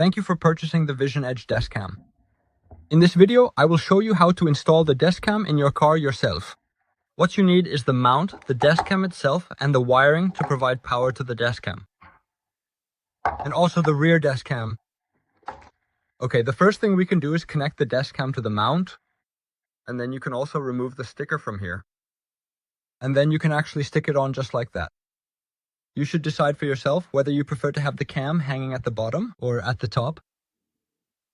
Thank you for purchasing the VisionEdge dashcam. In this video, I will show you how to install the dashcam in your car yourself. What you need is the mount, the dashcam itself, and the wiring to provide power to the dashcam. And also the rear dashcam. Okay, the first thing we can do is connect the dashcam to the mount, and then you can also remove the sticker from here. And then you can actually stick it on just like that. You should decide for yourself whether you prefer to have the cam hanging at the bottom or at the top.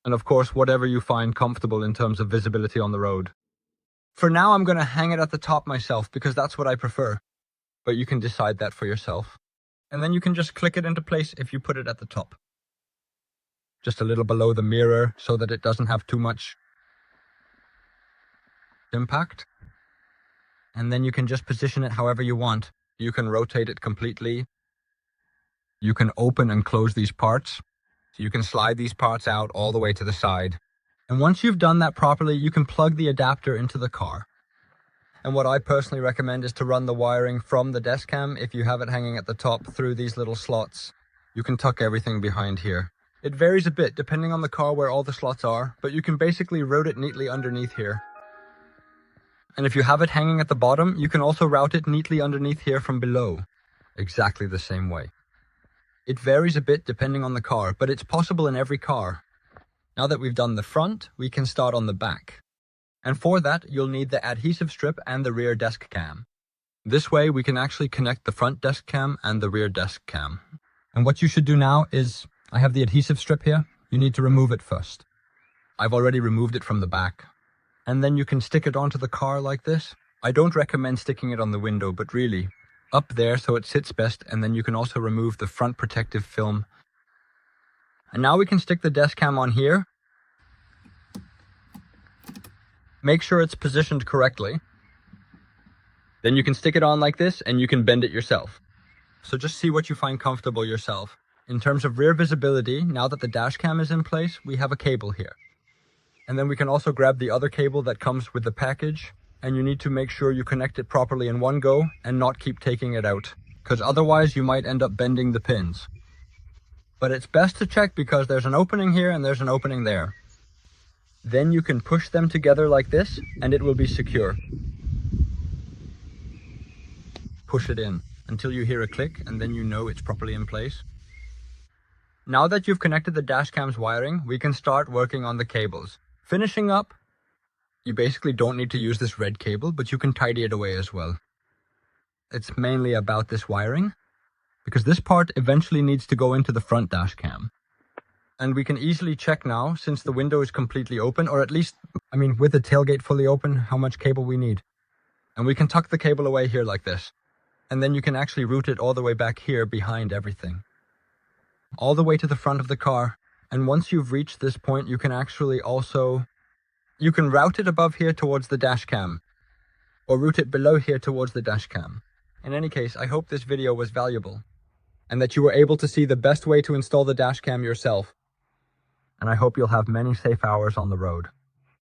And of course, whatever you find comfortable in terms of visibility on the road. For now, I'm going to hang it at the top myself because that's what I prefer. But you can decide that for yourself. And then you can just click it into place if you put it at the top. Just a little below the mirror so that it doesn't have too much impact. And then you can just position it however you want. You can rotate it completely. You can open and close these parts. So you can slide these parts out all the way to the side. And once you've done that properly, you can plug the adapter into the car. And what I personally recommend is to run the wiring from the dashcam if you have it hanging at the top through these little slots. You can tuck everything behind here. It varies a bit depending on the car where all the slots are, but you can basically route it neatly underneath here. And if you have it hanging at the bottom, you can also route it neatly underneath here from below. Exactly the same way. It varies a bit depending on the car, but it's possible in every car. Now that we've done the front, we can start on the back. And for that, you'll need the adhesive strip and the rear desk cam. This way, we can actually connect the front desk cam and the rear desk cam. And what you should do now is, I have the adhesive strip here. You need to remove it first. I've already removed it from the back. And then you can stick it onto the car like this. I don't recommend sticking it on the window, but really, up there so it sits best, and then you can also remove the front protective film. And now we can stick the dashcam on here. Make sure it's positioned correctly. Then you can stick it on like this, and you can bend it yourself. So just see what you find comfortable yourself. In terms of rear visibility, now that the dashcam is in place, we have a cable here. And then we can also grab the other cable that comes with the package, and you need to make sure you connect it properly in one go and not keep taking it out, because otherwise you might end up bending the pins. But it's best to check because there's an opening here and there's an opening there. Then you can push them together like this and it will be secure. Push it in until you hear a click and then you know it's properly in place. Now that you've connected the dashcam's wiring, we can start working on the cables. Finishing up, you basically don't need to use this red cable, but you can tidy it away as well. It's mainly about this wiring, because this part eventually needs to go into the front dashcam. And we can easily check now, since the window is completely open, or at least, with the tailgate fully open, how much cable we need. And we can tuck the cable away here like this. And then you can actually route it all the way back here behind everything. All the way to the front of the car. And once you've reached this point, you can actually also... You can route it above here towards the dashcam, or route it below here towards the dashcam. In any case, I hope this video was valuable, and that you were able to see the best way to install the dashcam yourself. And I hope you'll have many safe hours on the road.